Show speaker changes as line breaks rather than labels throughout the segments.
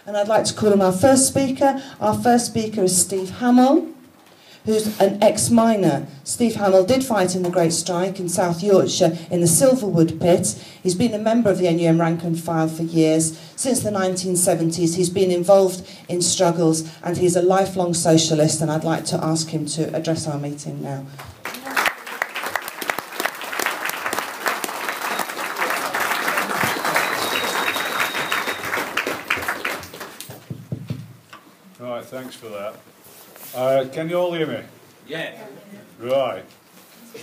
And I'd like to call on our first speaker. Our first speaker is Steve Hamill, who's an ex-miner. Steve Hamill did fight in the Great Strike in South Yorkshire in the Silverwood pit. He's been a member of the NUM rank and file for years. Since the 1970s, he's been involved in struggles, and he's a lifelong socialist, and I'd like to ask him to address our meeting now.
Right, thanks for that. Can you all hear me?
Yeah.
Right.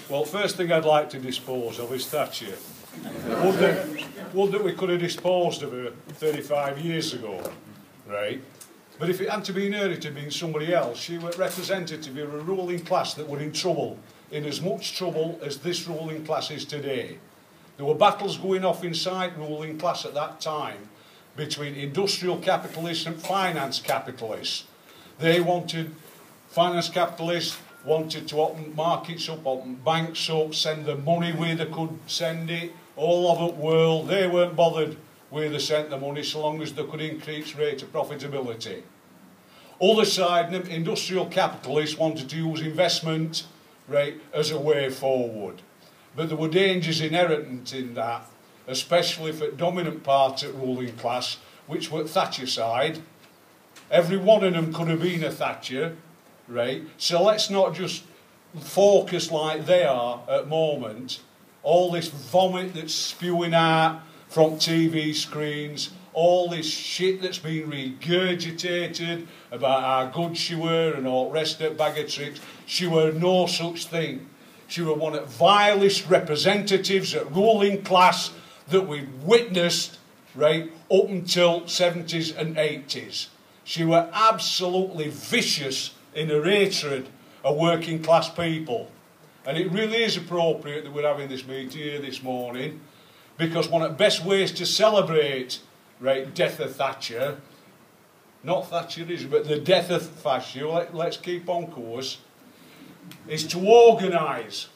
Well, first thing I'd like to dispose of is Thatcher. Would that we could have disposed of her 35 years ago, right? But if it hadn't been her, it had been somebody else. She was representative of a ruling class that were in trouble, in as much trouble as this ruling class is today. There were battles going off inside ruling class at that time between industrial capitalists and finance capitalists. They wanted, finance capitalists wanted to open markets up, open banks up, send the money where they could send it, all over the world. They weren't bothered where they sent the money so long as they could increase rate of profitability. Other side, industrial capitalists wanted to use investment rate as a way forward. But there were dangers inherent in that, especially for the dominant part of the ruling class, which were Thatcher side. Every one of them could have been a Thatcher, right? So let's not just focus like they are at the moment. All this vomit that's spewing out from TV screens, all this shit that's been regurgitated about how good she were and all the rest of bag of tricks. She were no such thing. She were one of the vilest representatives of ruling class that we witnessed, right, up until 70s and 80s. She were absolutely vicious in her hatred of working class people. And it really is appropriate that we're having this meeting here this morning, because one of the best ways to celebrate, right, death of Thatcher, not Thatcherism, but the death of Thatcher, let's keep on course, is to organise.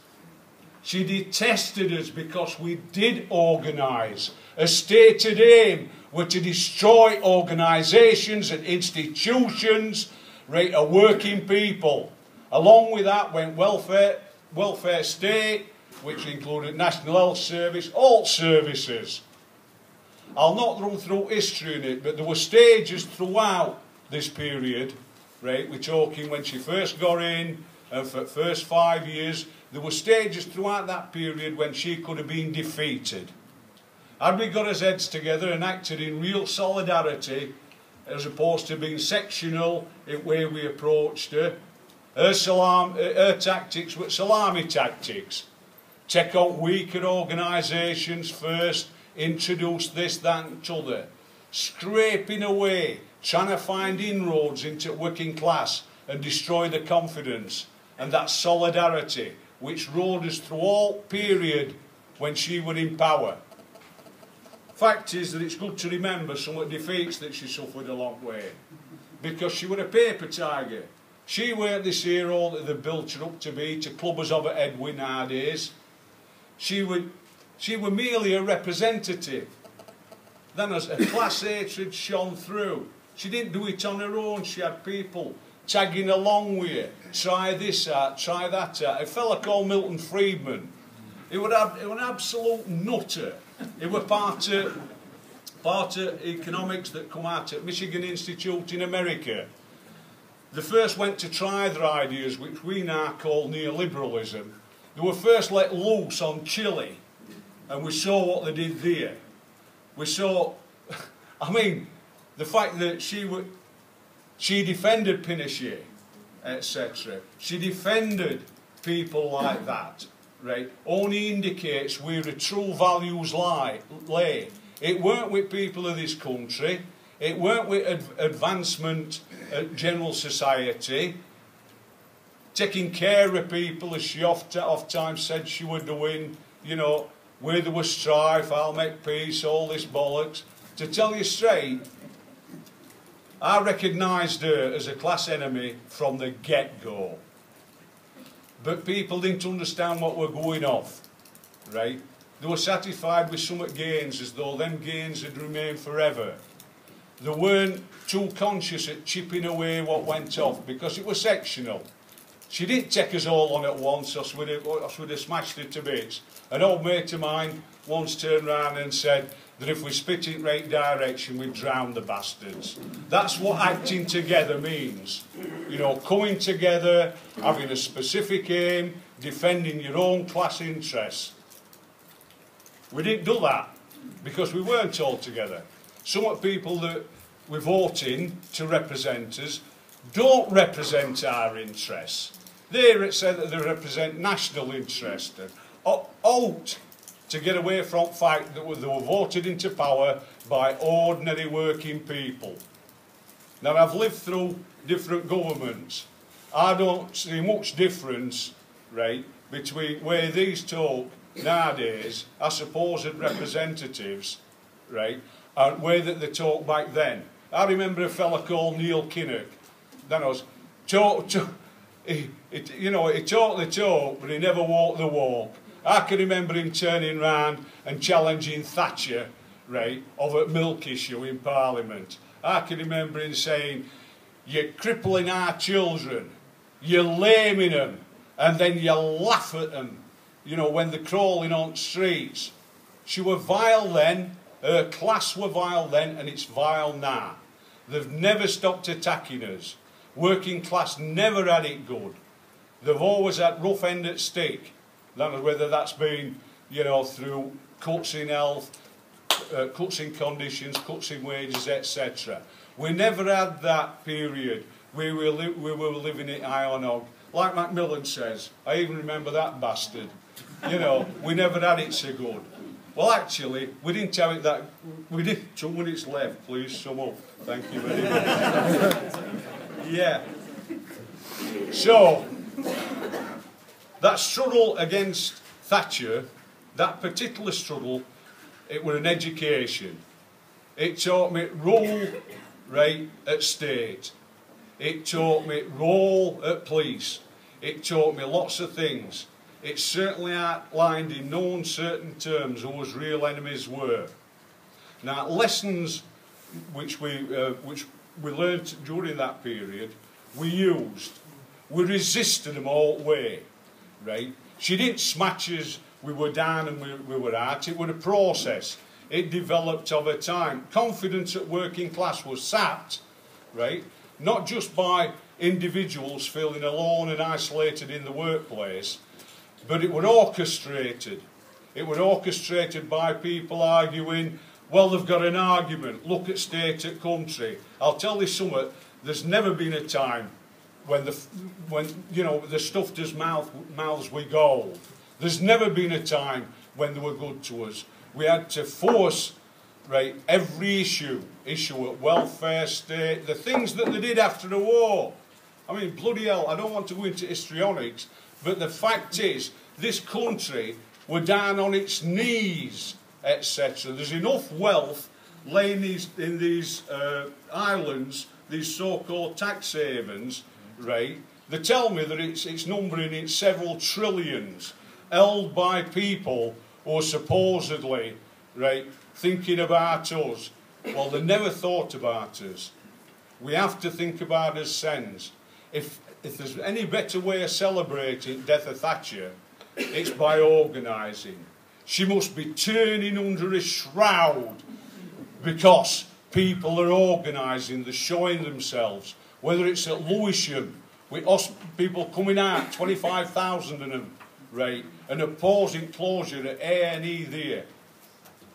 She detested us because we did organise. Her stated aim were to destroy organisations and institutions, right, of working people. Along with that went welfare state, which included National Health Service, all services. I'll not run through history in it, but there were stages throughout this period, right? We're talking when she first got in, and for the first 5 years, there were stages throughout that period when she could have been defeated. Had we got our heads together and acted in real solidarity, as opposed to being sectional in the way we approached her, her tactics were salami tactics. Take out weaker organisations first, introduce this, that and t'other. Scraping away, trying to find inroads into working class and destroy the confidence and that solidarity which rode us through all period when she was in power. Fact is that it's good to remember some of the defeats that she suffered along the way, because she was a paper tiger. She weren't this hero that they built her up to be, to clubbers of her Edwin nowadays. She were merely a representative. Then as a class hatred shone through. She didn't do it on her own. She had people tagging along with her. Try this out, try that out. A fella called Milton Friedman. He was an absolute nutter. He was part of economics that come out at Michigan Institute in America. They first went to try their ideas, which we now call neoliberalism. They were first let loose on Chile, and we saw what they did there. We saw, I mean, the fact that she defended Pinochet, etc. She defended people like that, right? Only indicates where the true values lay. It weren't with people of this country. It weren't with advancement at general society. Taking care of people, as she oft-times said she would doing, you know, where there was strife, I'll make peace, all this bollocks. To tell you straight, I recognised her as a class enemy from the get-go. But people didn't understand what were going off, right? They were satisfied with some gains, as though them gains had remained forever. they weren't too conscious at chipping away what went off, because it was sectional. She didn't take us all on at once, or we'd have smashed it to bits. An old mate of mine once turned round and said that if we spit in the right direction, we'd drown the bastards. That's what acting together means. You know, coming together, having a specific aim, defending your own class interests. We didn't do that because we weren't all together. Some of the people that we vote in to represent us don't represent our interests. They say that they represent national interests. Out to get away from the fact that they were voted into power by ordinary working people. Now, I've lived through different governments. I don't see much difference, right, between where these talk nowadays are supposed representatives, right, and where that they talk back then. I remember a fella called Neil Kinnock. That was he talked the talk, but he never walked the walk. I can remember him turning round and challenging Thatcher, right, over the milk issue in Parliament. I can remember him saying, "You're crippling our children, you're laming them, and then you laugh at them, you know, when they're crawling on streets." She were vile then, her class were vile then, and it's vile now. They've never stopped attacking us. Working class never had it good. They've always had rough end at stick. Whether that's been, you know, through cuts in health, cuts in conditions, cuts in wages, etc. We never had that period where we were living it high on hog. Like Macmillan says, I even remember that bastard. You know, we never had it so good. Well, actually, we didn't have it that... We did. 2 minutes left, please, sum up. Thank you very much. Yeah. So, that struggle against Thatcher, that particular struggle, it was an education. It taught me role, right, at state. It taught me role at police. It taught me lots of things. It certainly outlined in no uncertain terms who his real enemies were. Now, lessons which we learnt during that period, we used. We resisted them all the way, right? She didn't smash us, we were down and we were out. It was a process. It developed over time. Confidence at working class was sapped, right? Not just by individuals feeling alone and isolated in the workplace, but it was orchestrated. It was orchestrated by people arguing, well, they've got an argument, look at state, at country. I'll tell you something, there's never been a time when you know, the stuffed us mouths with gold. There's never been a time when they were good to us. We had to force, right, every issue at welfare, state, the things that they did after the war. I mean, bloody hell, I don't want to go into histrionics, but the fact is, this country were down on its knees, etc. There's enough wealth laying in these islands, these so-called tax havens, right? They tell me that it's numbering in several trillions, held by people who are supposedly, right, thinking about us. Well, they never thought about us. We have to think about us sens. If there's any better way of celebrating death of Thatcher, it's by organising. She must be turning under a shroud because people are organising, they're showing themselves. Whether it's at Lewisham, with people coming out, 25,000 of them, right, and opposing closure at A&E there.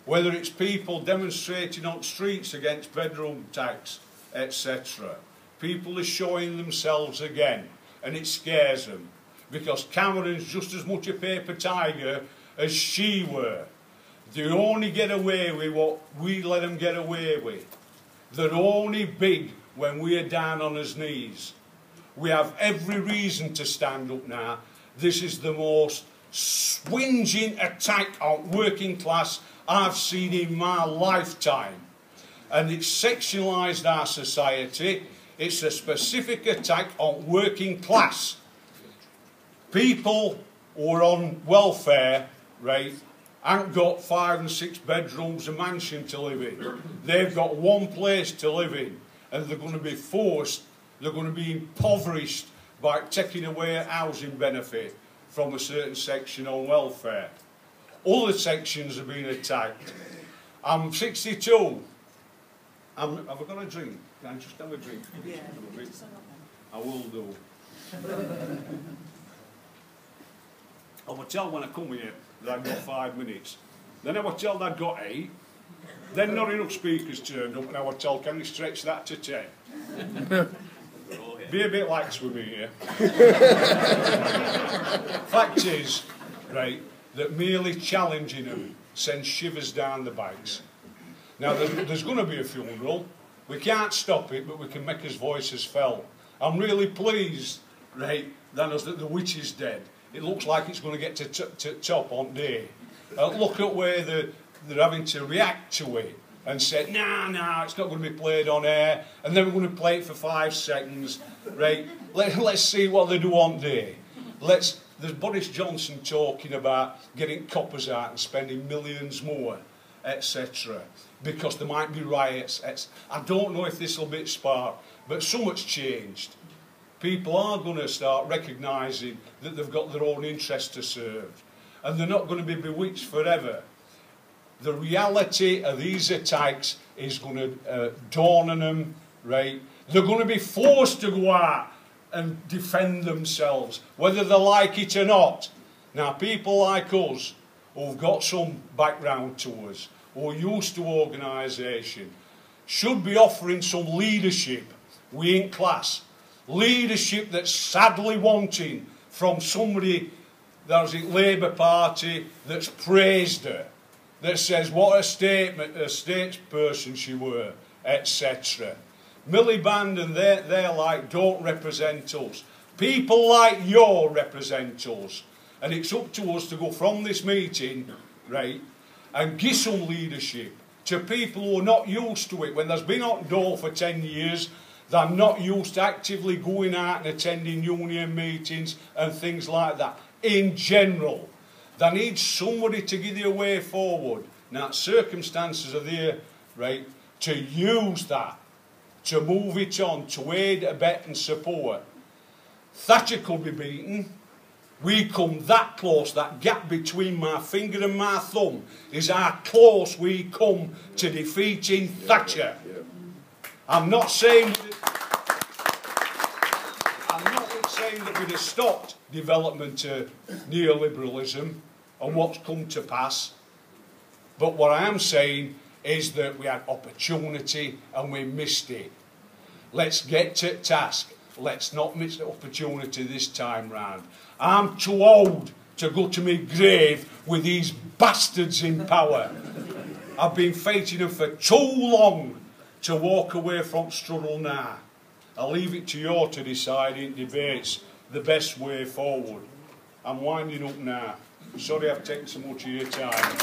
Whether it's people demonstrating on streets against bedroom tax, etc. People are showing themselves again, and it scares them, because Cameron's just as much a paper tiger as she were. They only get away with what we let them get away with. They're only big when we are down on his knees. We have every reason to stand up now. This is the most swinging attack on working class I've seen in my lifetime. And it's sectionalised our society. It's a specific attack on working class. People who are on welfare, right, haven't got 5 and 6 bedrooms, a mansion to live in. They've got one place to live in, and they're going to be forced, they're going to be impoverished by taking away a housing benefit from a certain section on welfare. Other sections have been attacked. I'm 62. Have I got a drink? Can I just have a drink? Yeah. I will do. I would tell when I come here that I've got 5 minutes. Then I would tell that I've got 8. Then not enough speakers turned up, and I would tell, can you stretch that to 10? Be a bit lax with me here. Fact is, right, that merely challenging them sends shivers down the backs. Now, there's going to be a funeral. We can't stop it, but we can make his voices felt. I'm really pleased, right, that the witch is dead. It looks like it's going to get to top on day. Look at where they're having to react to it and say, nah, it's not going to be played on air, and then we're going to play it for 5 seconds, right? Let's see what they do on day. There's Boris Johnson talking about getting coppers out and spending millions more, etc., because there might be riots. I don't know if this will be sparked, but so much changed. People are going to start recognising that they've got their own interests to serve, and they're not going to be bewitched forever. The reality of these attacks is going to dawn on them, right? They're going to be forced to go out and defend themselves, whether they like it or not. Now, people like us, who've got some background to us, who are used to organisation, should be offering some leadership. We ain't class. Leadership that's sadly wanting from somebody that's in Labour Party that's praised her, that says what a statesperson she were, etc. Miliband and they're like, don't represent us. People like you represent us. And it's up to us to go from this meeting, right, and give some leadership to people who are not used to it. When there's been on door for 10 years, they're not used to actively going out and attending union meetings and things like that. In general, they need somebody to give you a way forward. Now, circumstances are there, right, to use that, to move it on, to aid, abet and support. Thatcher could be beaten. We come that close. That gap between my finger and my thumb is how close we come to defeating Thatcher. I'm not saying that we'd have stopped development of neoliberalism and what's come to pass, but what I am saying is that we had opportunity and we missed it. Let's get to task. Let's not miss the opportunity this time round. I'm too old to go to my grave with these bastards in power. I've been fighting them for too long to walk away from struggle now. I'll leave it to you to decide in debates the best way forward. I'm winding up now. Sorry I've taken so much of your time.